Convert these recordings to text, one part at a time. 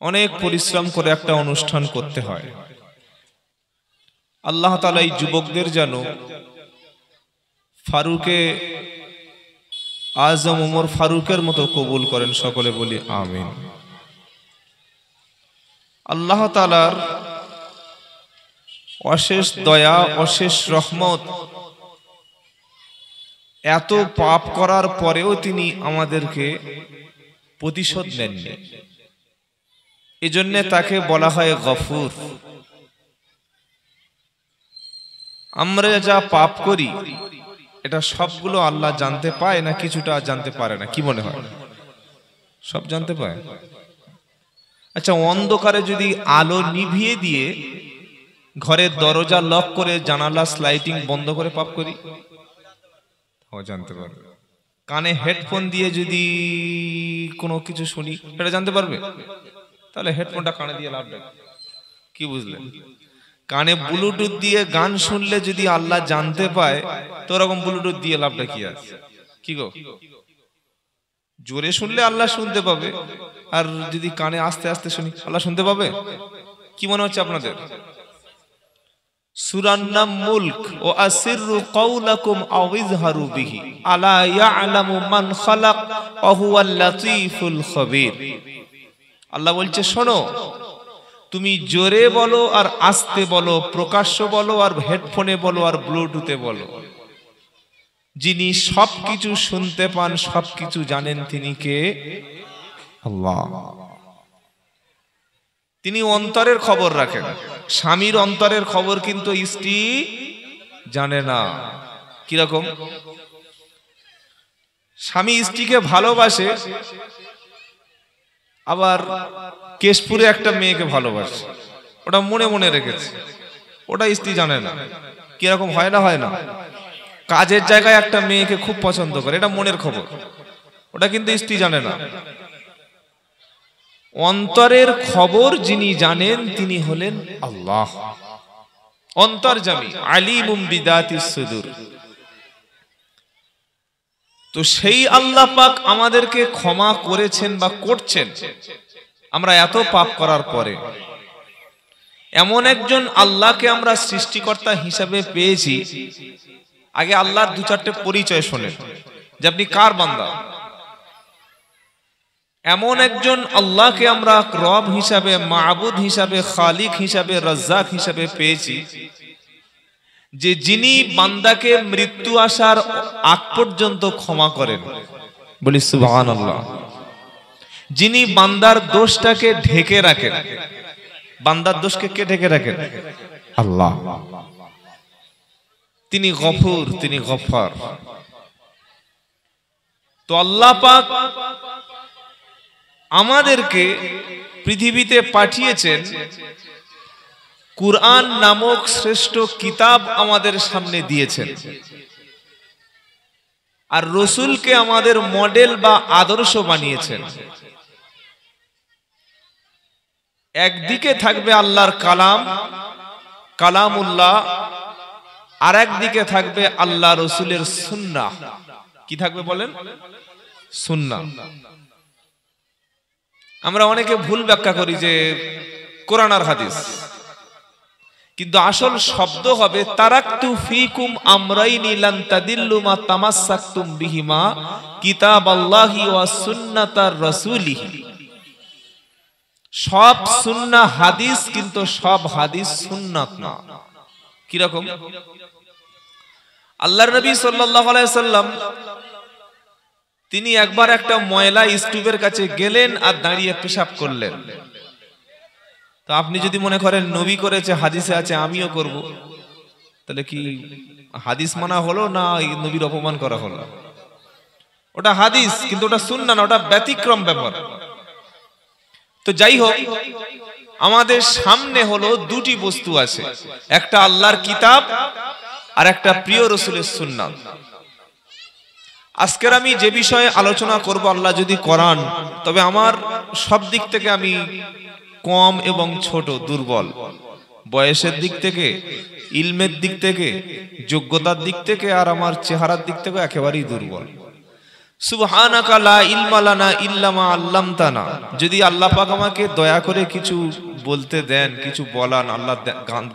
অনেক পরিশ্রম করে একটা অনুষ্ঠান করতে হয়। আল্লাহ তাআলা এই যুবকদের যেন ফারুকে আজম ওমর ফারুকের মতো কবুল করেন, সকলে বলি আমিন। আল্লাহ তাআলার অশেষ দয়া, অশেষ রহমত, এত পাপ করার পরেও তিনি আমাদেরকে প্রতিশোধ নেননি। এজন্য তাকে বলা হয় গফুর। আমরা যা পাপ করি এটা সবগুলো আল্লাহ জানতে পায় না কিছুটা জানতে পারে না? কি মনে হয়? সব জানতে পায়। আচ্ছা, অন্ধকারে যদি আলো নিভিয়ে দিয়ে ঘরের দরজা লক করে জানালা স্লাইডিং বন্ধ করে পাপ করি, জানতে পারবে। কানে হেডফোন দিয়ে যদি কোনো কিছু শুনি এটা জানতে পারবে? তাহলে হেডফোনটা কানে দিয়ে লাভ নেই। কি বুঝলেন? কানে ব্লুটুথ দিয়ে গান শুনলে যদি আল্লাহ জানতে পায়, তো ওরকম ব্লুটুথ দিয়ে লাভটা কি আছে? কি গো, জোরে শুনলে আল্লাহ শুনতে পাবে, আর যদি কানে আস্তে আস্তে শুনি আল্লাহ শুনতে পাবে? কি মনে হচ্ছে আপনাদের? সূরার নাম মুলক। ও আসিররু কাওলাকুম আও ইজহারু বিহি আলা ইয়ালামু মান খালাক ওয়া হুয়াল লাতীফুল খবীর। আল্লাহ বলছে, শোনো, তুমি জোরে বলো আর আস্তে বলো, প্রকাশ্য বলো আর হেডফোনে বলো আর ব্লুটুথে বলো, যিনি সবকিছু শুনতে পান, সবকিছু জানেন, তিনি কে? আল্লাহ। তিনি অন্তরের খবর রাখেন। স্বামীর অন্তরের খবর কিন্তু স্ত্রী জানে না। কিরকম? স্বামী স্ত্রীকে ভালোবাসে, আবার কেশপুরে একটা মেয়েকে ভালোবাসে, ওটা মনে মনে রেখেছে, ওটা স্ত্রী জানে না। কিরকম হয় না? হয় না? কাজের জায়গায় একটা মেয়েকে খুব পছন্দ করে, এটা মনের খবর, ওটা কিন্তু স্ত্রী জানে না। অন্তরের খবর যিনি জানেন তিনি হলেন আল্লাহ, অন্তর্যামী, আলিমুম বিদাতিস সুদূর। তো সেই আল্লাহ পাক আমাদেরকে ক্ষমা করেছেন বা করছেন। আমরা এত পাপ করার পরে এমন একজন আল্লাহকে আমরা সৃষ্টিকর্তা হিসাবে পেয়েছি। আগে আল্লাহর দু চারটে পরিচয় শোনেন যে আপনি কার বান্দা। এমন একজন আল্লাহকে আমরা রব হিসাবে, মাবুদ হিসাবে, খালিক হিসাবে, রাজ্জাক হিসাবে পেয়েছি, যে যিনি বান্দাকে মৃত্যু আসার আগ পর্যন্ত ক্ষমা করেন। বলি সুবহানাল্লাহ। যিনি বান্দার দোষটাকে ঢেকে রাখেন। বান্দার দোষকে কে ঢেকে রাখেন? আল্লাহ। তিনি গফুর, তিনি গফফার। তো আল্লাহ পাক আমাদেরকে পৃথিবীতে পাঠিয়েছেন, কুরআন নামক শ্রেষ্ঠ কিতাব আমাদের সামনে দিয়েছেন, আর রসুলকে আমাদের মডেল বা আদর্শ বানিয়েছেন। একদিকে থাকবে আল্লাহর কালাম, কালামুল্লাহ, আর একদিকে থাকবে আল্লাহ রসুলের সুন্নাহ। কি থাকবে বলেন? সুন্নাহ। আমরা অনেকে ভুল ব্যাখ্যা করি যে কোরআন আর হাদিস, কিন্তু আসল শব্দ হবে তারাকতু ফিকুম আমরাইনি লান তাদিল্লু মা তামাসসাকতুম বিহিমা কিতাবাল্লাহি ওয়া সুন্নাতার রাসূলিহি। সব সুন্নাহ হাদিস, কিন্তু সব হাদিস সুন্নাত না। কি রকম? আল্লাহর নবী সাল্লাল্লাহু আলাইহি সাল্লাম তিনি একবার একটা ময়লা স্তূপের কাছে গেলেন আর দাঁড়িয়ে পেশাব করলেন। তো আপনি যদি মনে করেন নবী করেছে, হাদিসে আছে, আমিও করব, তাহলে কি হাদিস মানা হলো না নবীর অপমান করা হলো? ওটা হাদিস, কিন্তু ওটা সুন্নাহ না, ওটা ব্যতিক্রম ব্যাপার। তো যাই হোক, আমাদের সামনে হলো দুটি বস্তু আছে, একটা আল্লাহর কিতাব আর একটা প্রিয় রাসূলের সুন্নাহ। আজকের আমি যে বিষয়ে আলোচনা করব, আল্লাহ যদি করান, তবে আমার সব দিক থেকে আমি কম এবং ছোট, দুর্বল, বয়সের দিক থেকে, ইলমের দিক থেকে, যোগ্যতার দিক থেকে, আর আমার চেহারার দিক থেকে একেবারেই দুর্বল। সুবহানাকা লা ইলমা লানা ইল্লা মা আল্লামতানা। যদি আল্লাহ পাক আমাকে দয়া করে কিছু বলতে দেন, কিছু বলান, আল্লাহ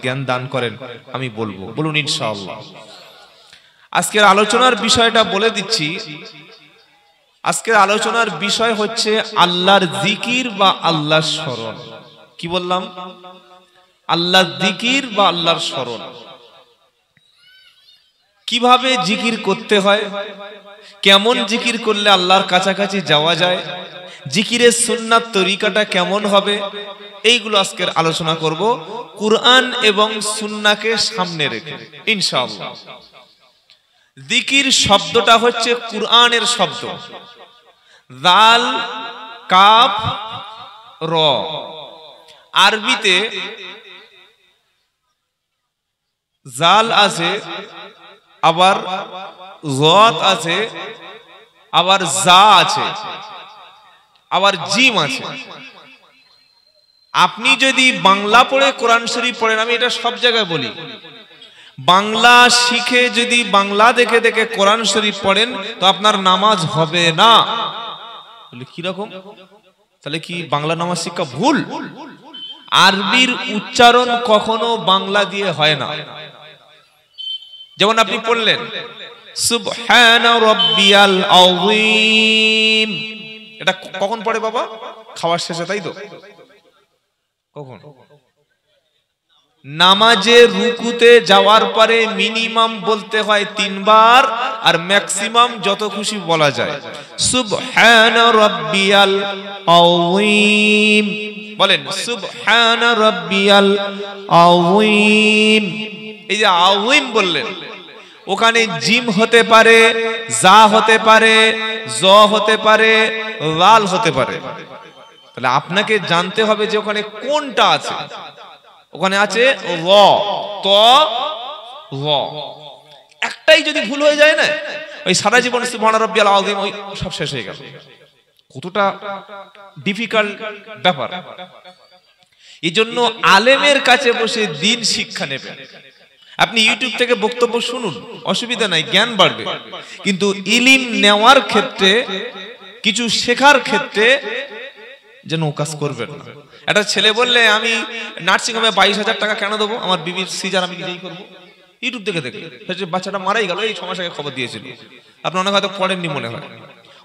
জ্ঞান দান করেন, আমি বলবো। বলুন ইনশাআল্লাহ। আজকের আলোচনার বিষয়টা বলে দিচ্ছি। আজকের আলোচনার বিষয় হচ্ছে আল্লাহর জিকির বা আল্লাহর স্মরণ। কি বললাম? আল্লাহর জিকির বা আল্লাহর স্মরণ। কিভাবে জিকির করতে হয়, কেমন জিকির করলে আল্লাহর কাছাকাছি যাওয়া যায়, জিকিরের সুন্নাত তরিকাটা কেমন হবে, এইগুলো আজকের আলোচনা করব কুরআন এবং সুন্নাহকে সামনে রেখে ইনশাআল্লাহ। জিকির শব্দটা হচ্ছে কুরআনের শব্দ। দাল কাফ র, আরবিতে জাল আছে, আবার জত আছে, আবার জা আছে, আবার জিম আছে। আপনি যদি বাংলা পড়ে কোরআন শরীফ পড়েন, আমি এটা সব জায়গায় বলি, বাংলা শিখে যদি বাংলা দেখে দেখে কোরআন শরীফ পড়েন তো আপনার নামাজ হবে না। বলে কি রকম? তাহলে কি বাংলা নামাজ শিক্ষা ভুল? আরবির উচ্চারণ কখনো বাংলা দিয়ে হয় না। যেমন আপনি পড়লেন সুবহানা রাব্বিয়াল আযীম, এটা কখন পড়ে বাবা? খাওয়ার শেষে, তাই তো? কখন? নামাজে রুকুতে যাওয়ার পরে মিনিমাম বলতে হয় 3 বার, আর ম্যাক্সিমাম যত খুশি বলা যায়। সুবহানা রাব্বিয়াল আযীম বলেন, সুবহানা রাব্বিয়াল আযীম। এই যে আযীম বললেন, ওখানে জিম হতে পারে, জা হতে পারে, জ হতে পারে, লাল হতে পারে। তাহলে আপনাকে জানতে হবে যে ওখানে কোনটা আছে। ওখানে আছে র, ত, র। একটাই যদি ভুল হয়ে যায় না, ওই সারা জীবন সুবহানা রাব্বিয়াল আযীম ওই সব শেষ হয়ে গেল। কতটা ডিফিকাল্ট ব্যাপার। এই জন্য আলেমের কাছে বসে দিন শিক্ষা নেবেন। আপনি ইউটিউব থেকে বক্তব্য শুনুন, অসুবিধা নাই, জ্ঞান বাড়বে। কিন্তু ইলম নেওয়ার ক্ষেত্রে, কিছু শেখার ক্ষেত্রে যেন কাজ করবেন না। একটা ছেলে বললে আমি নার্সিং হোমে 22,000 টাকা কেন দেবো, আমার বিবির সিজার আমি নিজেই করবো, ইউটিউব দেখে দেখে। বাচ্চাটা মারাই গেল, এই 6 মাস আগে খবর দিয়েছিল, আপনি অনেক হয়তো পড়েননি মনে হয়।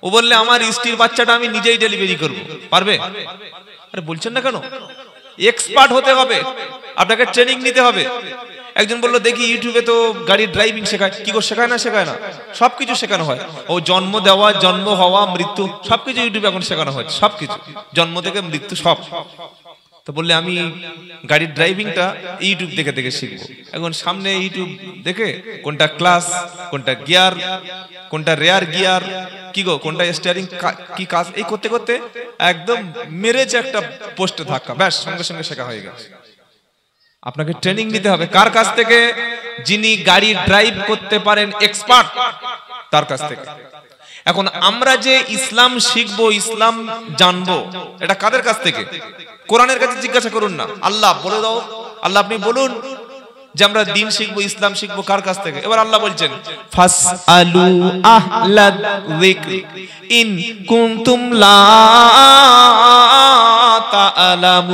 ও বললে আমার স্ত্রীর বাচ্চাটা আমি নিজেই ডেলিভারি করবো, পারবে? আরে বলছেন না কেন? এক্সপার্ট হতে হবে, আপনাকে ট্রেনিং নিতে হবে। একজন বললো দেখি ইউটিউবে তো গাড়ি ড্রাইভিং শেখায়, কি করে শেখায় না? শেখায় না, সবকিছু শেখানো হয়। ও জন্ম দেওয়া, জন্ম হওয়া, মৃত্যু সবকিছু ইউটিউবে এখন শেখানো হয়, সবকিছু, জন্ম থেকে মৃত্যু সব। তো বললে আমি গাড়ির ড্রাইভিংটা ইউটিউব দেখে দেখে শিখবো। এখন সামনে ইউটিউব দেখে কোনটা ক্লাস, কোনটা গিয়ার, কোনটা রেয়ার গিয়ার, কি গো কোনটা স্টিয়ারিং, কি কাজ, এই করতে করতে একদম মেরেছে একটা পোস্টে ধাক্কা, ব্যাস সঙ্গে সঙ্গে শেখা হয়ে গেছে। আপনাকে ট্রেনিং নিতে হবে কার কাছ থেকে? যিনি গাড়ি ড্রাইভ করতে পারেন, এক্সপার্ট, তার কাছ থেকে। এখন আমরা যে ইসলাম শিখবো, ইসলাম জানবো, এটা কাদের কাছ থেকে? কোরআনের কাছে জিজ্ঞাসা করুন না। আল্লাহ বলে দাও, আল্লাহ আপনি বলুন যে আমরা দ্বীন শিখবো, ইসলাম শিখবো, কার কাছ থেকে? এবার আল্লাহ বলছেন ফাসআলু আহলাদ যিকরি ইন কুনতুম লা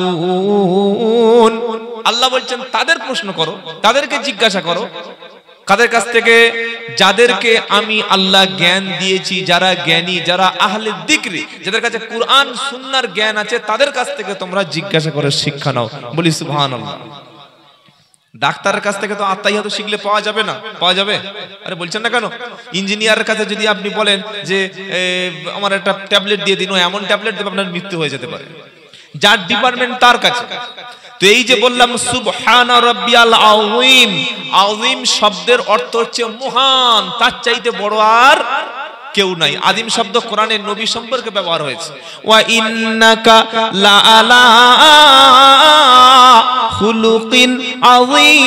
তা'লামুন। আল্লাহ বলছেন তাদের প্রশ্ন করো, তাদেরকে জিজ্ঞাসা করো। কাদের কাছ থেকে? যাদেরকে আমি আল্লাহ জ্ঞান দিয়েছি, যারা জ্ঞানী, যারা আহলে যিকরি, যাদের কাছে কুরআন সুন্নাহর জ্ঞান আছে, তাদের কাছ থেকে তোমরা জিজ্ঞাসা করে শিক্ষা নাও। বলি সুবহানাল্লাহ। ডাক্তারের কাছ থেকে তো আত্মাইয়াত শিখলে পাওয়া যাবে না? পাওয়া যাবে? আরে বলছেন না কেন? ইঞ্জিনিয়ারের কাছে যদি আপনি বলেন যে আমার একটা ট্যাবলেট দিয়ে দিন, ও এমন ট্যাবলেট দেবে আপনার মৃত্যু হয়ে যেতে পারে। যার ডিপার্টমেন্ট তার কাছে। তো এই যে বললাম সুবহানা রাব্বিয়াল আযীম, আযীম শব্দের অর্থ হচ্ছে মহান, তার চাইতে বড় আর কেউ নাই। আযীম শব্দ কোরআনে নবী সম্পর্কে ব্যবহার হয়েছে। ওয়া ইন্নাকা লাআলা খুলুকিন আযীম।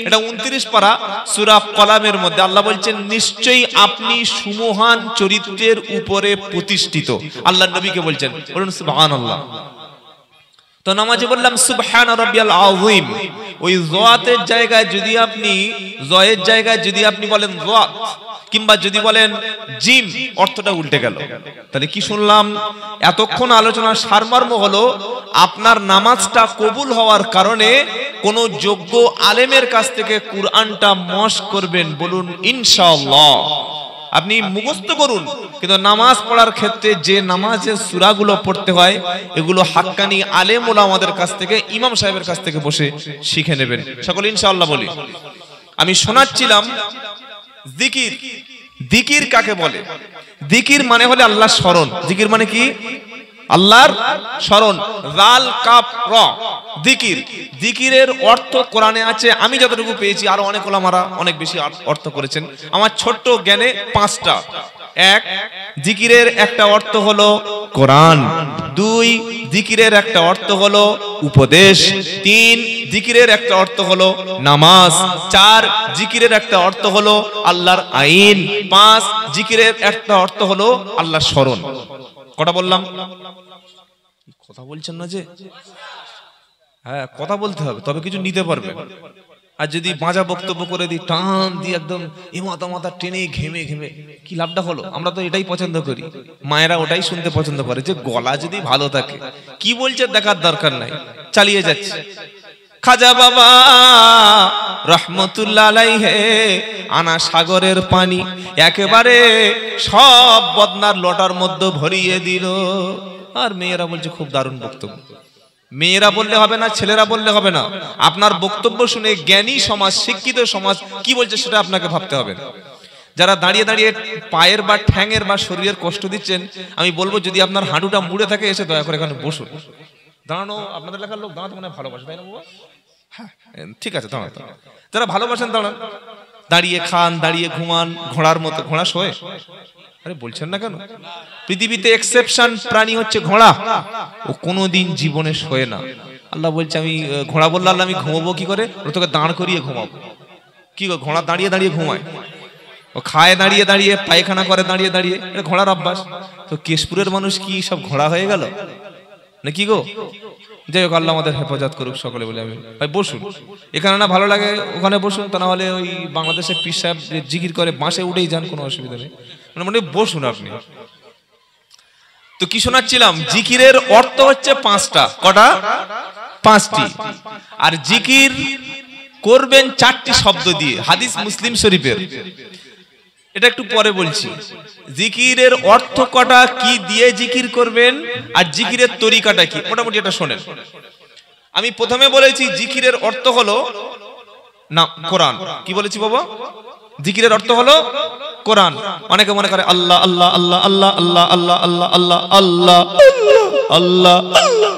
এটা 29 পারা সূরা কলামের মধ্যে আল্লাহ বলছেন নিশ্চয়ই আপনি সুমহান চরিত্রের উপরে প্রতিষ্ঠিত। আল্লাহ নবীকে বলছেন, বলুন সুবহানাল্লাহ। তো তো নামাজে বললাম সুবহান রাব্বিয়াল আযীম, ওই যাতের জায়গায় যদি আপনি জয়ের জায়গায় যদি আপনি বলেন যাত, কিংবা যদি বলেন জিম, অর্থটা উল্টে গেল। তাহলে কি শুনলাম? এতক্ষণ আলোচনার সারমর্ম হলো আপনার নামাজটা কবুল হওয়ার কারণে কোন যোগ্য আলেমের কাছ থেকে কুরআনটা মশক করবেন। বলুন ইনশাআল্লাহ। আপনি মুখস্থ করুন, কিন্তু নামাজ পড়ার ক্ষেত্রে যে নামাজের সূরাগুলো পড়তে হয় এগুলো হাক্কানি আলেম ওলামাদের কাছ থেকে, ইমাম সাহেবের কাছ থেকে বসে শিখে নেবেন। সকলে ইনশাআল্লাহ বলি। আমি শোনাচ্ছিলাম জিকির। জিকির কাকে বলে? জিকির মানে হলো আল্লাহর স্মরণ। জিকির মানে কি? আল্লাহর স্মরণ। জাল কাফ র, জিকির। জিকিরের অর্থ কোরআনে আছে, আমি যতটুকু পেয়েছি, আরো অনেক ওলামারা অনেক বেশি অর্থ করেছেন, আমার ছোট্ট জ্ঞানে 5টা। এক, জিকিরের একটা অর্থ হলো কোরআন। 2, জিকিরের একটা অর্থ হলো উপদেশ। 3, জিকিরের একটা অর্থ হলো নামাজ। 4, জিকিরের একটা অর্থ হলো আল্লাহর আইন। 5, জিকিরের একটা অর্থ হলো আল্লাহর স্মরণ। কটা বললাম? কথা বলছেন না যে? হ্যাঁ, কথা বলতে হবে, তবে কিছু নিতে পারবে। আর যদি বাঁচা বক্তব্য করে দিই, টান দিয়ে একদম মাথা মাথা টেনে ঘেমে ঘেমে, কি লাভটা হলো? আমরা তো এটাই পছন্দ করি, মায়েরা ওটাই শুনতে পছন্দ করে, যে গলা যদি ভালো থাকে, কি বলছে দেখার দরকার নাই, চালিয়ে যাচ্ছে। খাজা বাবা রহমতুল্লাহ আলাইহি আনা সাগরের পানি একেবারে সব বদনার লোটার মধ্যে ভরিয়ে দিল। আর মেয়েরা বলছে খুব দারুণ বক্তব্য। মেয়েরা বললে হবে না, ছেলেরা বললে হবে না। আপনার বক্তব্য শুনে জ্ঞানী সমাজ, শিক্ষিত সমাজ কি বলছে সেটা আপনাকে ভাবতে হবে। যারা দাঁড়িয়ে দাঁড়িয়ে পায়ের বা ঠ্যাঙের বা শরীরের কষ্ট দিচ্ছেন, আমি বলবো যদি আপনার হাঁটুটা মুড়ে থাকে, এসে দয়া করে এখানে বসুন। দাঁড়ানো, আপনাদের এলাকার লোক দাঁড়াতে মানে ভালোবাসে, তাই না বাবা? হ্যাঁ, ঠিক আছে, দাঁড়ান। যারা ভালোবাসেন দাঁড়ান। দাঁড়িয়ে খান, দাঁড়িয়ে ঘুমান, ঘোড়ার মতো। ঘোড়া শোয়ে? আরে বলছেন না কেন? পৃথিবীতে এক্সেপশন প্রাণী হচ্ছে ঘোড়া, ও কোনোদিন জীবনে শোয়ে না। আল্লাহ বলছে, আমি ঘোড়া বললে আল্লাহ আমি ঘুমাবো কি করে? ও তোকে দাঁড় করিয়ে ঘুমাবো। কি গো, ঘোড়া দাঁড়িয়ে দাঁড়িয়ে ঘুমায়? ও খায় দাঁড়িয়ে দাঁড়িয়ে, পায়খানা করে দাঁড়িয়ে দাঁড়িয়ে, এটা ঘোড়ার অভ্যাস। তো কেশপুরের মানুষ কি সব ঘোড়া হয়ে গেল নাকি গো? যাই হোক, আল্লাহ আমাদের হেফাজত করুক সকলে বলে আমি। ভাই বসুন, এখানে না ভালো লাগে ওখানে বসুন, তা না হলে ওই বাংলাদেশের পীর সাহেব জিকির করে বাঁশে উঠেই যান, কোনো অসুবিধা নেই, মানে বসুন আপনি। তো কি শোনাচ্ছিলাম? জিকিরের অর্থ হচ্ছে 5টা। কটা? 5টি। আর জিকির করবেন 4টি শব্দ দিয়ে, হাদিস মুসলিম শরীফের। এটা একটু পরে বলছি। জিকিরের অর্থ কটা, কি দিয়ে জিকির করবেন, আর জিকিরের তরিকাটা কি, মোটামুটি এটা শোনেন। আমি প্রথমে বলেছি জিকিরের অর্থ হলো না কোরআন। কি বলেছি বাবা? জিকিরের অর্থ হলো কোরআন। অনেকে মনে করে আল্লাহ আল্লাহ আল্লাহ আল্লাহ আল্লাহ আল্লাহ আল্লাহ আল্লাহ আল্লাহ আল্লাহ,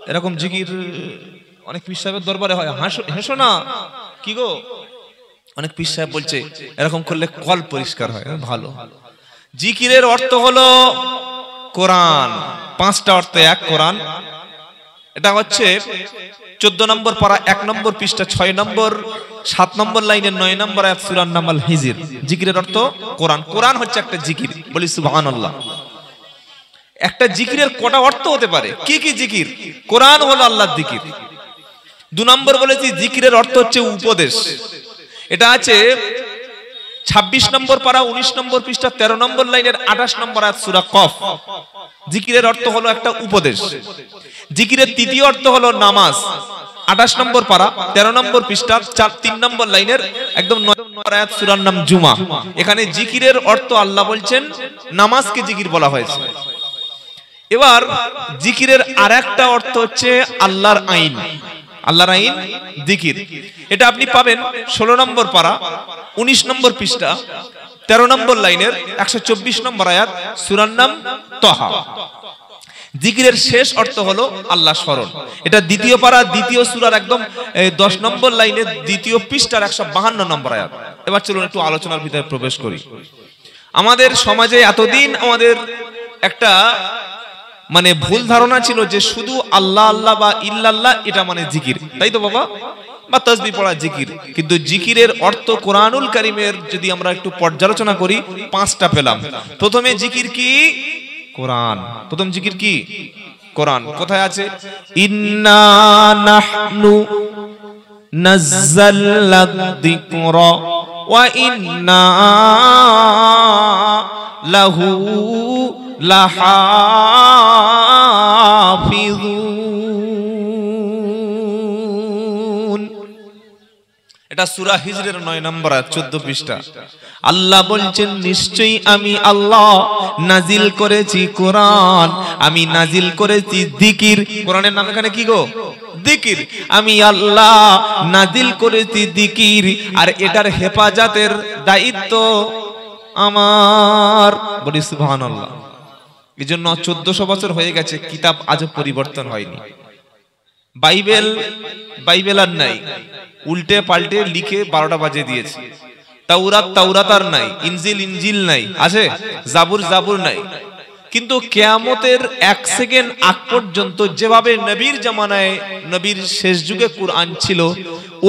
এরকম জিকির অনেক পীর সাহেবের দরবারে হয়। হেসো না, কি গো? অনেক পীর সাহেব বলছে এরকম করলে কল পরিষ্কার হয়। ভালো। জিকিরের অর্থ হলো কোরআন। 5টা অর্থ। 1, কোরআন। এটা হচ্ছে 14 নম্বর পারা, 1 নম্বর পৃষ্ঠা, 6 নম্বর, 7 নম্বর লাইনের 9 নম্বর আয়াত, সূরা নাম আল হিজর। জিকিরের অর্থ কোরআন। কোরআন হচ্ছে একটা জিকির। বলি সুবহানাল্লাহ। একটা জিকিরের কটা অর্থ হতে পারে? কি কি জিকির? কোরআন হলো আল্লাহর জিকির। 2 নম্বর বলেছি জিকিরের অর্থ হচ্ছে উপদেশ। এটা আছে 26 নম্বর পারা, 19 নম্বর পৃষ্ঠা, 13 নম্বর লাইনের 28 নম্বর আয়াত, সূরা কফ। জিকিরের অর্থ হলো একটা উপদেশ। জিকিরের তৃতীয় অর্থ হলো নামাজ। 28 নম্বর পারা, 13 নম্বর পৃষ্ঠা, 3 নম্বর লাইনের একদম 9 নম্বর আয়াত, সূরার নাম জুমা। এখানে জিকিরের অর্থ আল্লাহ বলছেন নামাজকে জিকির বলা হয়েছে। এবার জিকিরের আরেকটা অর্থ হচ্ছে আল্লাহর আইন। আল্লাহর আইন জিকির। এটা আপনি পাবেন 16 নম্বর পারা, 19 নম্বর পৃষ্ঠা, 13 নম্বর লাইনের 124 নম্বর আয়াত, সূরার নাম তহা। জিকিরের শেষ অর্থ হলো আল্লাহ স্মরণ। এটা 2 পারা, 2 সূরার একদম 10 নম্বর লাইনের 2 পৃষ্ঠার 152 নম্বর আয়াত। এবার চলুন একটু আলোচনার ভিতরে প্রবেশ করি। আমাদের সমাজে এতদিন আমাদের একটা মানে ভুল ধারণা ছিল যে শুধু আল্লাহ আল্লাহ বা ইল্লাল্লাহ এটা মানে জিকির, তাই তো বাবা? বা তাসবিহ পড়া জিকির। কিন্তু জিকিরের অর্থ কোরআনুল কারীমের যদি আমরা একটু পর্যালোচনা করি 5টা পেলাম। প্রথমে জিকির কি? কোরআন। প্রথম জিকির কি? কোরআন কোথায় আছে? ইন্না নাহনু নাযালনা যিকরা ওয়া ইন্না লাহু লাহাফিজুন। এটা সূরা হিজরের 9 নম্বর আয়াত 14 পৃষ্ঠা। আল্লাহ বলছেন নিশ্চয়ই আমি আল্লাহ নাজিল করেছি কোরআন, আমি নাজিল করেছি জিকির। কোরআনের নাম এখানে কি গো? জিকির। আমি আল্লাহ নাজিল করেছি জিকির, আর এটার হেফাজতের দায়িত্ব আমার। বলি সুবহানাল্লাহ। এজন্য 1400 বছর হয়ে গেছে, কিতাব আজও পরিবর্তন হয়নি। বাইবেল আর নাই, উল্টে পাল্টে লিখে 12টা বাজে দিয়েছে। তাওরাত আর নাই, ইনজিল নাই, আছে জাবুর নাই। কিন্তু কিয়ামতের 1 সেকেন্ড আগ পর্যন্ত যেভাবে নবীর জামানায়, নবীর শেষ যুগে কোরআন ছিল,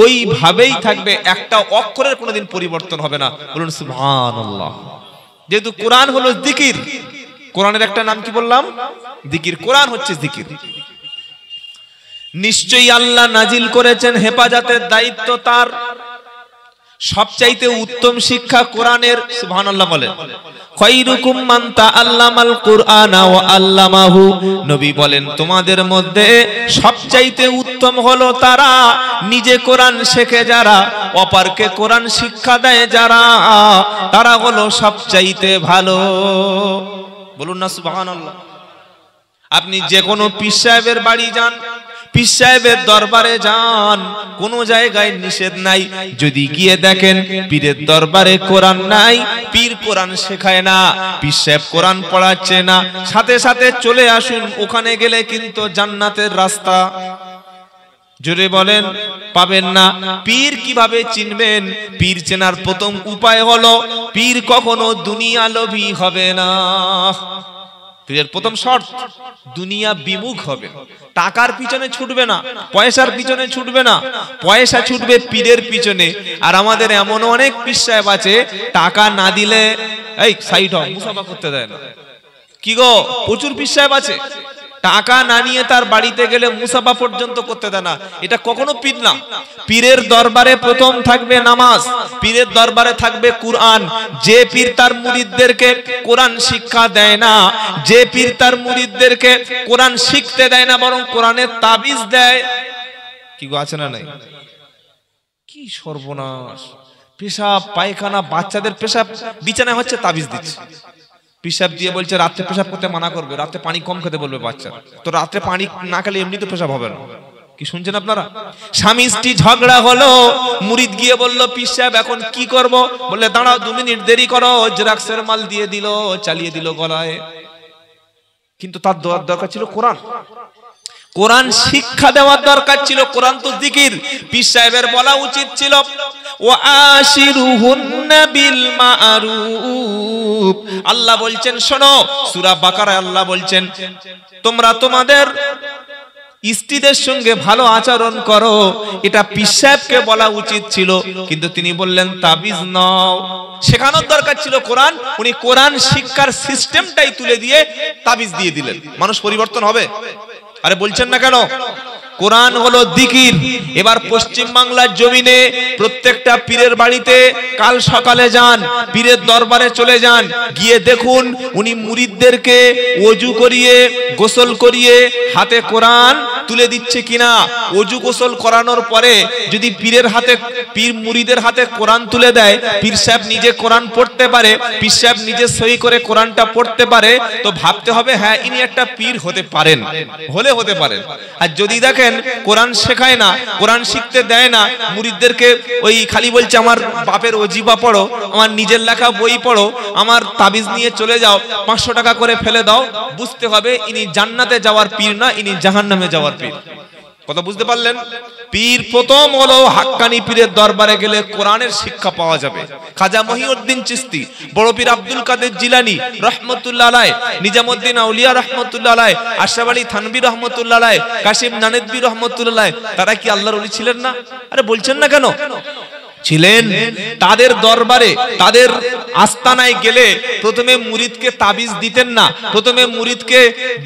ওইভাবেই থাকবে, একটা অক্ষরের কোনোদিন পরিবর্তন হবে না। বলুন সুবহানাল্লাহ। যেহেতু কোরআন হলো জিকির, কোরআনের একটা নাম কি বললাম? জিকির। কোরআন হচ্ছে জিকির। নিশ্চয়ই আল্লাহ নাজিল করেছেন, হেফাজতের দায়িত্ব তার। সবচাইতে উত্তম শিক্ষা কোরআনের। সুবহানাল্লাহ বলেন। খায়রুকুম মান তাআল্লামাল কুরআনা ওয়া আল্লামাহু। নবী বলেন তোমাদের মধ্যে সবচাইতে উত্তম হলো তারা নিজে কোরআন শেখে যারা, অপরকে কোরআন শিক্ষা দেয় যারা, তারা হলো সবচাইতে ভালো। বলুন না সুবহানাল্লাহ। আপনি যে কোনো পীর সাহেবের বাড়ি যান, পীর সাহেবের দরবারে যান, কোন জায়গায় নিষেধ নাই। যদি গিয়ে দেখেন পীরের দরবারে কোরআন নাই, পীর কোরআন শেখায় না, পীর সাহেব কোরআন পড়াচ্ছে না, সাথে সাথে চলে আসুন। ওখানে গেলে কিন্তু জান্নাতের রাস্তা, জোরে বলেন, পাবেন না। পীর কিভাবে চিনবেন? পীর চেনার প্রথম উপায় হলো পীর কখনো দুনিয়া লোভী হবে না। পীরের প্রথম শর্ত দুনিয়া বিমুখ হবে, টাকার পিছনে ছুটবে না, পয়সার পিছনে ছুটবে না, পয়সা ছুটবে পীরের পিছনে। আর আমাদের এমন অনেক পীর সাহেব আছে, টাকা না দিলে এই সাইড হও, মুসাফা করতে দেয় না। কি গো, প্রচুর পীর সাহেব আছে, টাকা না নিয়ে তার বাড়িতে গেলে মুসাফা পর্যন্ত করতে দেয় না। এটা কখনো পীর না। পীরের দরবারে প্রথম থাকবে নামাজ, পীরের দরবারে থাকবে কুরআন। যে পীর তার মুরিদদেরকে কোরআন শিক্ষা দেয় না, যে পীর তার মুরিদদেরকে কোরআন শিখতে দেয় না, বরং কোরআনের তাবিজ দেয়, কি গো আছে না নাই? কি সর্বনাশ! পেশাব পায়খানা, বাচ্চাদের পেশাব বিছানায় হচ্ছে, তাবিজ দিচ্ছে। পেশাব দিয়ে বলছে রাত্রে পেশাব করতে মানা করবে, রাত্রে পানি কম খেতে বলবে বাচ্চা। তো রাত্রে পানি না খেলে এমনি তো পেশাব হবে না। কি শুনছেন আপনারা? স্বামী স্ত্রী ঝগড়া হলো, মুরিদ গিয়ে বলল পীর সাহেব এখন কি করব? বললে দাঁড়াও 2 মিনিট দেরি করো, জেরক্সের মাল দিয়ে দিল, চালিয়ে দিল গলায়। কিন্তু তার দরকার ছিল কোরআন, কোরআন শিক্ষা দেওয়ার দরকার ছিল। কোরআন তো জিকির। পীর সাহেবের বলা উচিত ছিল ওয়া আশিরুহুন্না বিল মারুফ। আল্লাহ বলছেন শোনো, সূরা বাকারায় আল্লাহ বলছেন তোমরা তোমাদের স্ত্রীদের সঙ্গে ভালো আচরণ করো। এটা পীর সাহেবকে বলা উচিত ছিল, কিন্তু তিনি বললেন তাবিজ নাও। শেখানোর দরকার ছিল কোরআন, উনি কোরআন শিক্ষার সিস্টেমটাই তুলে দিয়ে তাবিজ দিয়ে দিলেন। মানুষ পরিবর্তন হবে? আরে বলছেন না কেন? কোরআন হলো জিকির। এবার পশ্চিম বাংলার জমিনে প্রত্যেকটা পীরের বাড়িতে কাল সকালে যান, পীরের দরবারে চলে যান, গিয়ে দেখুন উনি মুরিদদেরকে ওযু করিয়ে, গোসল করিয়ে হাতে কোরআন তুলে দিচ্ছে কিনা। ওযু গোসল করানোর পরে যদি পীরের হাতে, পীর মুরিদের হাতে কোরআন তুলে দেয়, পীর সাহেব নিজে কোরআন পড়তে পারে, পীর সাহেব নিজে সই করে কোরআনটা পড়তে পারে, তো ভাবতে হবে হ্যাঁ ইনি একটা পীর হতে পারেন, হতে পারেন। আর যদি দেখেন কোরআন শেখায় না, কোরআন শিখতে দেয় না, মুরিদদেরকে ওই খালি বলছে আমার বাপের ওজিফা পড়ো, আমার নিজের লেখা বই পড়ো, আমার তাবিজ নিয়ে চলে যাও, 500 টাকা করে ফেলে দাও, বুঝতে হবে ইনি জান্নাতে যাওয়ার পীর না, ইনি জাহান্নামে যাওয়ার পীর। কথা বুঝতে পারলেন? পীর প্রথম হলো হাক্কানি পীরের দরবারে গেলে কোরআনের শিক্ষা পাওয়া যাবে। খাজা মহিউদ্দিন চিশতি, বড় পীর আব্দুল কাদের জিলানী রহমতুল্লাহ আলাইহি, নিজামউদ্দিন আউলিয়া রহমতুল্লাহ আলাইহি, আশরাফ আলী থানভী রহমতুল্লাহ আলাইহি, কাশিম নানভী রহমতুল্লাহ আলাইহি, তারা কি আল্লাহর ওলি ছিলেন না? আরে বলছেন না কেন? ছিলেন। তাদের দরবারে, তাদের আস্তানায় গেলে প্রথমে মুরিদকে তাবিজ দিতেন না, প্রথমে মুরিদকে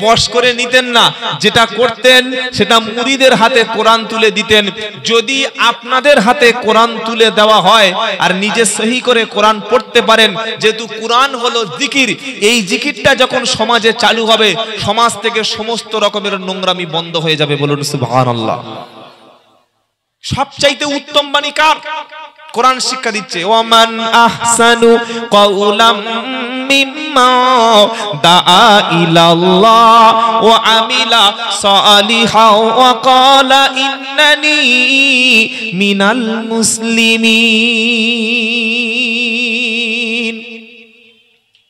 বশ করে নিতেন না, যেটা করতেন সেটা মুরিদের হাতে কোরআন তুলে দিতেন। যদি আপনাদের হাতে কোরআন তুলে দেওয়া হয় আর নিজে সহি করে কোরআন পড়তে পারেন, যেহেতু কোরআন হলো জিকির, এই জিকিরটা যখন সমাজে চালু হবে সমাজ থেকে সমস্ত রকমের নোংরামি বন্ধ হয়ে যাবে। বলুন সুবহানাল্লাহ। সবচাইতে উত্তম বাণী কার? কোরআন শিক্ষা দিচ্ছে, ওয়ামান আহসানু কাওলাম মিম্মা দাআ ইলাল্লাহ ওয়া আমিলা সালিহাও ওয়া ক্বালা ইন্নানি মিনাল মুসলিমিন।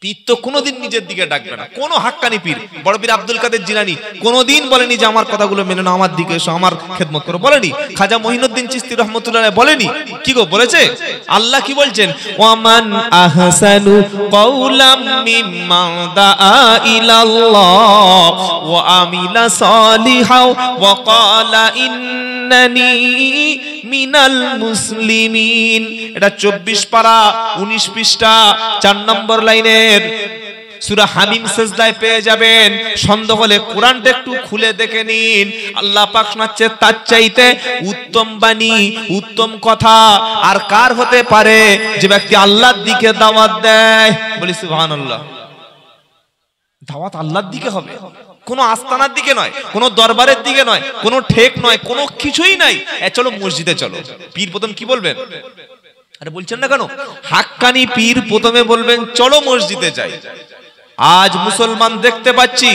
পীর তো কোনোদিন নিজের দিকে ডাকবে না, কোন হাক্কানি পীর, বড় পীর আব্দুল কাদের জিলানী কোনোদিন বলেনি যে আমার কথাগুলো মেনে নাও, আমার দিকে এসো, আমার খেদমত করো, বলেনি। খাজা মঈনুদ্দিন চিশতি রহমাতুল্লাহ আলাইহি বলেনি। কি গো বলেছে? আল্লাহ কি বলছেন? ওয়ামান আহসানু কাওলাম মিম্মা দাআ ইলাল্লাহ ওয়া আমিলা সালিহাও ওয়া ক্বালা ইন্নানি মিনাল মুসলিমিন। এটা 24 পারা 19 পৃষ্ঠা 4 নম্বর লাইনের সূরা হামিম সিজদায় পেয়ে যাবেন। সন্দেহ হলে কোরআনটা একটু খুলে দেখে নিন। আল্লাহ পাক শোনাচ্ছে তার চাইতে উত্তম বাণী, উত্তম কথা আর কার হতে পারে যে ব্যক্তি আল্লাহর দিকে দাওয়াত দেয়। বলি সুবহানাল্লাহ। দাওয়াত আল্লাহর দিকে হবে, কোনো আস্তানার দিকে নয়, কোনো দরবারের দিকে নয়, কোনো ঠেক নয়, কোনো কিছুই নাই। চলো মসজিদে চলো। পীর প্রথম কি বলবেন? আরে বলছেন না কেন? হাক্কানি পীর প্রথমে বলবেন চলো মসজিদে যাই। আজ মুসলমান দেখতে পাচ্ছি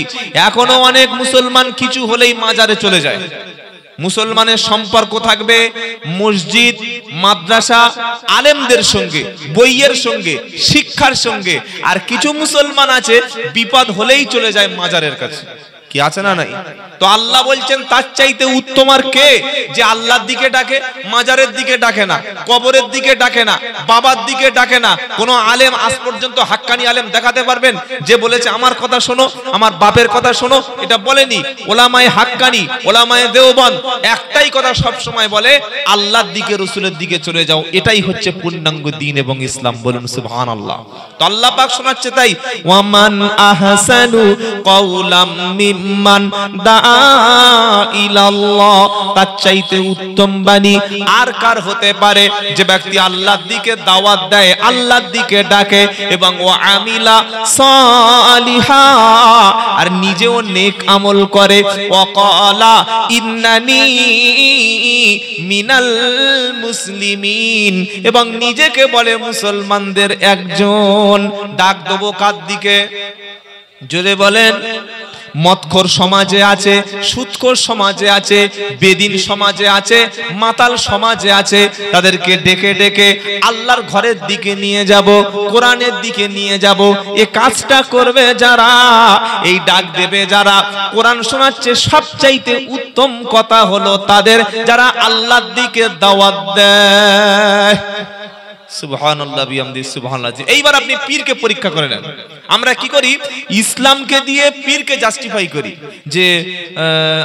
এখনো অনেক মুসলমান কিছু হলেই মাজারে চলে যায়। মুসলমানের সম্পর্ক থাকবে মসজিদ, মাদ্রাসা, আলেমদের সঙ্গে, বইয়ের সঙ্গে, শিক্ষার সঙ্গে। আর কিছু মুসলমান আছে বিপদ হলেই চলে যায় মাজারের কাছে। কি আছে না নাই? তো আল্লাহ বলছেন তার চাইতে উত্তম আর কে যে আল্লাহর দিকে ডাকে, মাজারের দিকে ডাকে না, কবরের দিকে ডাকে না, বাবার দিকে ডাকে না। কোন আলেম আজ পর্যন্ত হাক্কানি আলেম দেখাতে পারবেন যে বলেছে আমার কথা শোনো, আমার বাপের কথা শোনো? এটা বলেনি। ওলামায়ে হাক্কানি, ওলামায়ে দেওবন্দ একটাই কথা সব সময় বলে, আল্লাহর দিকে, রাসূলের দিকে চলে যাও। এটাই হচ্ছে পূর্ণাঙ্গ দ্বীন এবং ইসলাম। বলুন সুবহানাল্লাহ। তো আল্লাহ পাক শোনাচ্ছে তাই, ওয়ামান আহসানু কাওলাম মিম্মান দাআ ইলাল্লাহ। তার চাইতে উত্তম বাণী আর কার হতে পারে যে ব্যক্তি আল্লাহর দিকে দাওয়াত দেয়, আল্লাহর দিকে ডাকে এবং ওয়া আমিলা সালিহা আর নিজেও নেক আমল করে, ওয়া ক্বালা ইন্নানি মিনাল মুসলিমিন এবং নিজেকে বলে মুসলমানদের একজন। ডাক দেবো কার দিকে? জোরে বলেন। মদখোর সমাজে আছে, সুদখোর সমাজে আছে, বেদিন সমাজে আছে, মাতাল সমাজে আছে। তাদেরকে ডেকে ডেকে আল্লাহর ঘরের দিকে নিয়ে যাব, কোরআনের দিকে নিয়ে যাব। এই কাজটা করবে যারা, এই ডাক দেবে যারা, কোরআন শোনাচ্ছে সবচাইতে উত্তম কথা হলো তাদের যারা আল্লাহর দিকে দাওয়াত দেয়। সুবহানাল্লাহ বিহামদি সুবহানাল্লাহ। এইবার আপনি পীরকে পরীক্ষা করে নেন। আমরা কি করি? ইসলামকে দিয়ে পীরকে জাস্টিফাই করি যে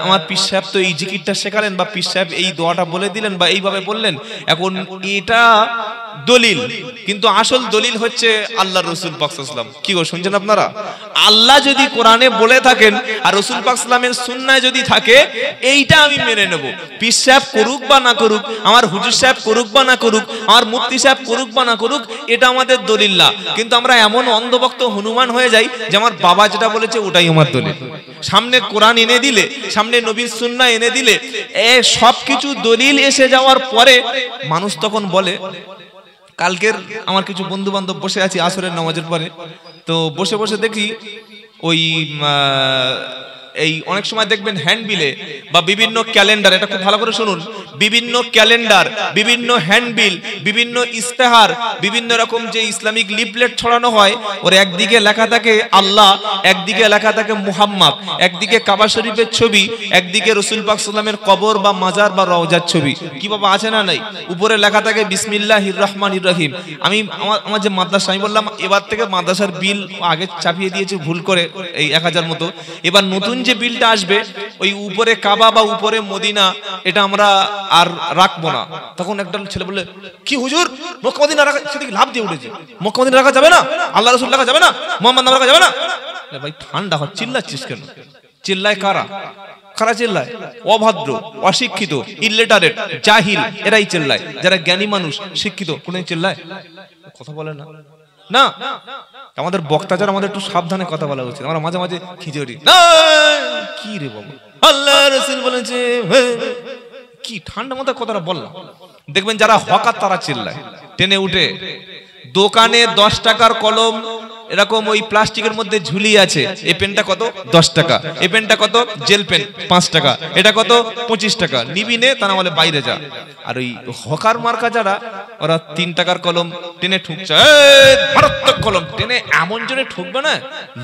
আমার পীর সাহেব তো এই জিকিরটা শেখালেন, বা পীর সাহেব এই দোয়াটা বলে দিলেন, বা এইভাবে বললেন। এখন এটা দলিল, কিন্তু আসল দলিল হচ্ছে আল্লাহর রাসূল পাক সাল্লাল্লাহু আলাইহি ওয়াসাল্লাম। কি গো শুনছেন আপনারা? আল্লাহ যদি কোরআনে বলে থাকেন আর রাসূল পাক সাল্লাল্লাহু আলাইহি ওয়াসাল্লামের সুন্নায় যদি থাকে, এইটা আমি মেনে নেব। পীর সাহেব করুক বা না করুক, আমার হুজুর সাহেব করুক বা না করুক, আমার মুফতি সাহেব করুক বা না করুক, এটা আমাদের দলিল না। কিন্তু আমরা এমন অন্ধভক্ত হনুমান হয়ে যাই যে আমার বাবা যেটা বলেছে ওটাই আমার দলিল। সামনে কোরআন এনে দিলে, সামনে নবীর সুন্নাহ এনে দিলে, সবকিছু দলিল এসে যাওয়ার পরে মানুষ তখন বলে, কালকের আমার কিছু বন্ধু বান্ধব বসে আছি আসরের নামাজের পরে, তো বসে বসে দেখি ওই এই অনেক সময় দেখবেন হ্যান্ডবিলে বা বিভিন্ন ক্যালেন্ডার, এটা খুব ভালো করে শুনুন, বিভিন্ন ক্যালেন্ডার, বিভিন্ন হ্যান্ডবিল, বিভিন্ন ইস্তেহার, বিভিন্ন রকম যে ইসলামিক লিফলেট ছড়ানো হয়, ওর একদিকে লেখা থাকে আল্লাহ, একদিকে লেখা থাকে মুহাম্মদ, একদিকে কাবা শরীফের ছবি, একদিকে রাসূল পাক সাল্লামের কবর বা মাজার বা রওজার ছবি। কি বাবা আছে না নাই? উপরে লেখা থাকে বিসমিল্লাহির রহমানির রহিম। আমি আমার যে মাদ্রাসা, আমি বললাম এবার থেকে মাদ্রাসার বিল আগে চাপিয়ে দিয়েছি ভুল করে এই 1000 মতো, এবার নতুন যে বিলটা আসবে ওই উপরে কাবা বা উপরে মদিনা এটা আমরা আর রাখবো না। তখন একটা ছেলে বললে, কি হুজুর মক্কা মদিনা রাখা, সেদিকে লাভ দিয়ে উঠেছে, মক্কা মদিনা রাখা যাবে না, আল্লাহ রাসূল রাখা যাবে না, মুহাম্মদ নাম রাখা যাবে না। ভাই ঠান্ডা হয়, চিল্লাচ্ছিস কেন? চিল্লায় কারা? কারা চিল্লায়? অভদ্র, অশিক্ষিত, ইলিটারেট, জাহিল, এরাই চিল্লায়। যারা জ্ঞানী মানুষ, শিক্ষিত, কোন চিল্লায়? কথা বলে না। না, আমাদের বক্তা যারা, আমাদের একটু সাবধানে কথা বলা উচিত। আমরা মাঝে মাঝে খিচুড়ি, কি রে বাবা, আল্লাহ রাসূল বলেছে, কি ঠান্ডা মাথায় কথাটা বললাম। দেখবেন যারা হকার তারা চিল্লায় টেনে উঠে। দোকানে 10 টাকার কলম এরকম ওই প্লাস্টিকের মধ্যে ঝুলিয়ে আছে, এই পেনটা কত? 10 টাকা। এই পেনটা কত? জেল পেন 5 টাকা। এটা কত? 25 টাকা। নিবি নে, তা না বলে বাইরে যা। আর ওই হকার মার্কা যারা, ওরা 3 টাকার কলম টেনে ঠুকছে, মারাত্মক কলম টেনে এমন জোরে ঠুকবে না,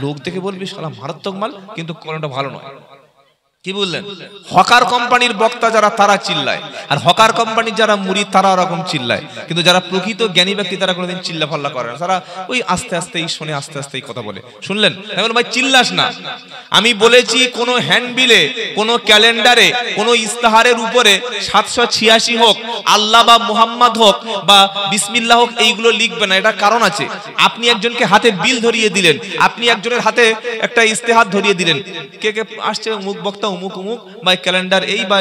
লোক দেখে বলবি শালা মারাত্মক মাল, কিন্তু কলমটা ভালো নয়। কি বললেন? হকার কোম্পানির বক্তা যারা তারা চিল্লায়, আর হকার কোম্পানির যারা মুরিদ তারা ওরকম চিল্লায়। কিন্তু যারা প্রকৃত জ্ঞানী ব্যক্তি তারা কোনোদিন চিল্লা ফাল্লা করে না, তারা ওই আস্তে আস্তেই শোনে, আস্তে আস্তেই কথা বলে। শুনলেন? আমি বললাম ভাই চিল্লাস না। আমি বলেছি কোনো হ্যান্ডবিলে, কোনো ক্যালেন্ডারে, কোনো ইস্তাহারের উপরে 786 হোক, আল্লাহ বা মুহাম্মদ হোক বা বিসমিল্লাহ হোক, এইগুলো লিখবে না। এটা কারণ আছে। আপনি একজনকে হাতে বিল ধরিয়ে দিলেন, আপনি একজনের হাতে একটা ইস্তেহার ধরিয়ে দিলেন, কে কে আসছে মুখ বক্তা উমুক উমুক বা ক্যালেন্ডার এই বা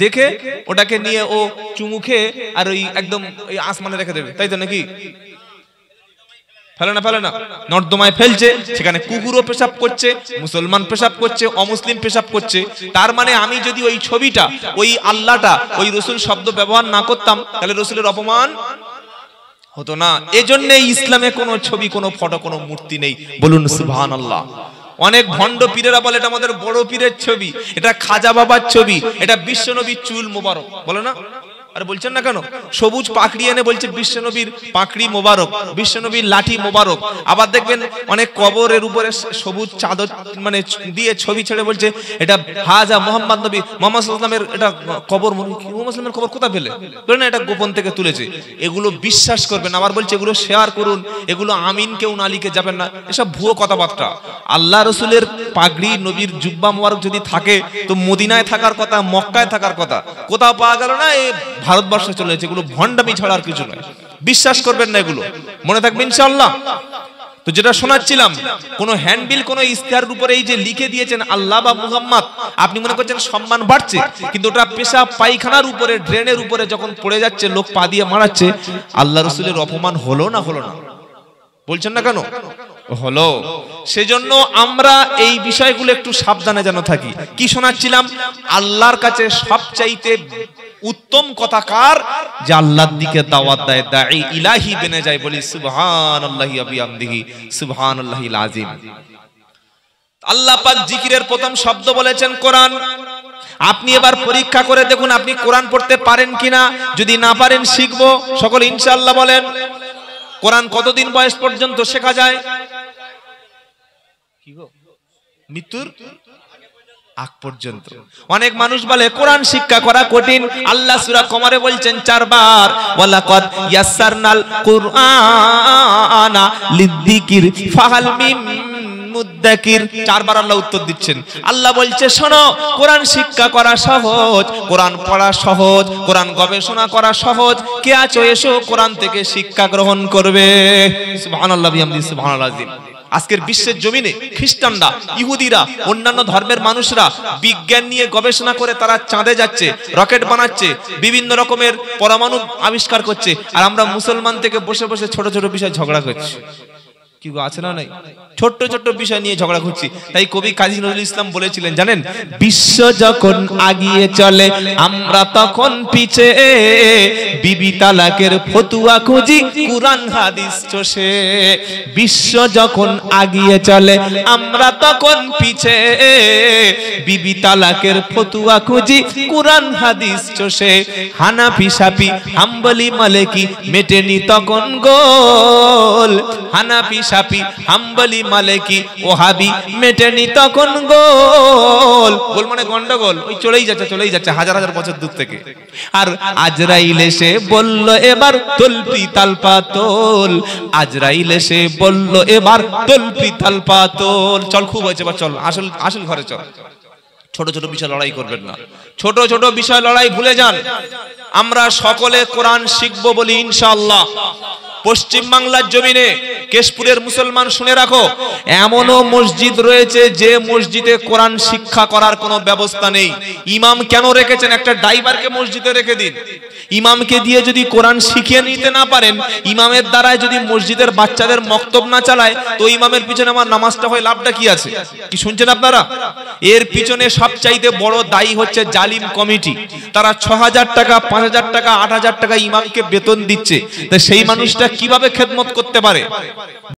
দেখে ওটাকে নিয়ে ও চুমুখে আর ওই একদম ওই আসমানে রেখে দেবে, তাই তো নাকি? ফেলে না, ফেলে না, নর্দমায় ফেলছে। সেখানে কুকুরও পেশাব করছে, মুসলমান পেশাব করছে, অমুসলিম পেশাব করছে। তার মানে আমি যদি ওই ছবিটা, ওই আল্লাহটা, ওই রসুল শব্দ ব্যবহার না করতাম, তাহলে রসুলের অপমান হতো না। এজন্য ইসলামে কোনো ছবি, কোনো ফটো, কোনো মূর্তি নেই। বলুন সুবহানাল্লাহ। অনেক ভণ্ড পীরেরা বলে এটা আমাদের বড় পীরের ছবি, এটা খাজা বাবার ছবি, এটা বিশ্বনবীর চুল মোবারক, বলে না? আরে বলছেন না কেন? সবুজ পাকড়ি এনে বলছে বিশ্বনবীর পাকড়ি মোবারক, বিশ্বনবীর লাঠি মোবারক। আবার দেখবেন অনেক কবরের উপরে সবুজ চাদর মানে দিয়ে ছবি ছেড়ে বলছে এটা হাজা মোহাম্মদ নবী মুহাম্মদ সাল্লাল্লাহু আলাইহি ওয়াসাল্লামের এটা কবর। মুহাম্মদ সাল্লাল্লাহু কবর কোথা পেলে? বলে না এটা গোপন থেকে তুলেছে। এগুলো বিশ্বাস করবেন। আবার বলছে এগুলো শেয়ার করুন, এগুলো আমিন কেউ না লিখে যাবেন না। এসব ভুয়ো কথাবার্তা। আল্লাহ রসুলের পাগড়ি, নবীর জুব্বা মোবারক যদি থাকে তো মদিনায় থাকার কথা, মক্কায় থাকার কথা। কোথাও পাওয়া গেল না, এই ভারতবর্ষে চলে এসেছে। এগুলো ভণ্ডামি ছাড়া আর কিছু নয়। বিশ্বাস করবেন না, এগুলো মনে থাকবে ইনশাআল্লাহ। তো যেটা শোনাচ্ছিলাম, কোন হ্যান্ডবিল, কোন ইস্তেহারের উপরে এই যে লিখে দিয়েছেন আল্লাহ বা মুহাম্মদ, আপনি মনে করছেন সম্মান বাড়ছে, কিন্তু ওটা পেশাব পায়খানার উপরে, ড্রেনের উপরে যখন পড়ে যাচ্ছে, লোক পা দিয়ে মারাচ্ছে, আল্লাহ রসুলের অপমান হলো না? হলো না? বলছেন না কেন? হলো। সেজন্য আমরা এই বিষয়গুলো একটু সাবধানে যেন থাকি। কি শোনাচ্ছিলাম? আল্লাহর কাছে সবচাইতে উত্তম কথা কার? যে আল্লাহর দিকে দাওয়াত দেয়, দাঈ ইলাহি বেনে যায়। বলি সুবহানাল্লাহি ওয়া বিহামদিহি সুবহানাল্লাহিল আযীম। আল্লাহ পাক জিকিরের প্রথম শব্দ বলেছেন কোরআন। আপনি এবার পরীক্ষা করে দেখুন আপনি কোরআন পড়তে পারেন কিনা। যদি না পারেন শিখবো, সকলে ইনশাআল্লাহ বলেন। কোরআন কতদিন বয়স পর্যন্ত শেখা যায়? কি গো? মৃত্যুর আগ পর্যন্ত। অনেক মানুষ বলে কোরআন শিক্ষা করা কঠিন। আল্লাহ সূরা কমরে বলছেন 4 বার, ওয়ালাকাদ ইয়াসসারনাল কুরআনা লিযিকির ফাহাল মিন মুদ্দাকির। 4 বার আল্লাহ উত্তর দিচ্ছেন। আল্লাহ বলছে শোনো, কোরআন শিক্ষা করা সহজ, কোরআন পড়া সহজ, কোরআন গবেষণা করা সহজ। কে আছো এসো কোরআন থেকে শিক্ষা গ্রহণ করবে। সুবহানাল্লাহ বিহামদিহি সুবহানাল্লাহ আযীম। আজকের বিশ্বের জমিনে খ্রিস্টানরা, ইহুদিরা, অন্যান্য ধর্মের মানুষরা বিজ্ঞান নিয়ে গবেষণা করে তারা চাঁদে যাচ্ছে, রকেট বানাচ্ছে, বিভিন্ন রকমের পরমাণু আবিষ্কার করছে, আর আমরা মুসলমান থেকে বসে বসে ছোট ছোট বিষয় ঝগড়া করছি। কি আছে না নাই? ছোট্ট ছোট্ট বিষয় নিয়ে ঝগড়া করছি। তাই কবি কাজী নজরুল ইসলাম বলেছিলেন জানেন, বিশ্ব যখন আগিয়ে চলে আমরা তখন পিছে, বিবি তালাকের ফতুয়া খুঁজি কুরআন হাদিস চষে। বিশ্ব যখন আগিয়ে চলে আমরা তখন পিছে, বিবি তালাকের ফতুয়া খুঁজি কুরআন হাদিস চষে হানাফি শাফি হাম্বলি মালিকি মেটেনি তখন গোল হানাফি শাফি হাম্বলি মালিকি ওহাবি মেটেনি তখন গোল গোল মানে গন্ডগোল ওই চলেই যাচ্ছে হাজার হাজার বছর দূর থেকে আর আজরাইল এসে বলল এবার তলপি তালপা তোল আজরাইল এসে বলল এবার তলপি তালপা তোল চল খুব হয়েছে এবার চল আসল ঘরে চল ছোট ছোট বিষয় লড়াই করবেন না ছোট ছোট বিষয় লড়াই ভুলে যান আমরা সকলে কোরআন শিখবো বলি ইনশাআল্লাহ পশ্চিম বাংলার জমিনে কেশপুরের মুসলমান শুনে রাখো এমনও মসজিদ রয়েছে যে মসজিদে কোরআন শিক্ষা করার কোনো ব্যবস্থা নেই ইমাম কেন রেখেছেন একটা ড্রাইভারকে মসজিদে রেখে দিন ইমামকে দিয়ে যদি কোরআন শিখিয়ে নিতে না পারেন ইমামের দ্বারায় যদি মসজিদের বাচ্চাদের মক্তব না চালায় তো ইমামের পিছনে আমার নামাজটা হয় লাভটা কি আছে কি শুনছেন আপনারা এর পিছনে সবচাইতে বড় দায়ী হচ্ছে জালিম কমিটি তারা ৬০০০ টাকা ৫০০০ টাকা ৮০০০ টাকা ইমামকে বেতন দিচ্ছে তা সেই মানুষটা কিভাবে খেদমত করতে পারে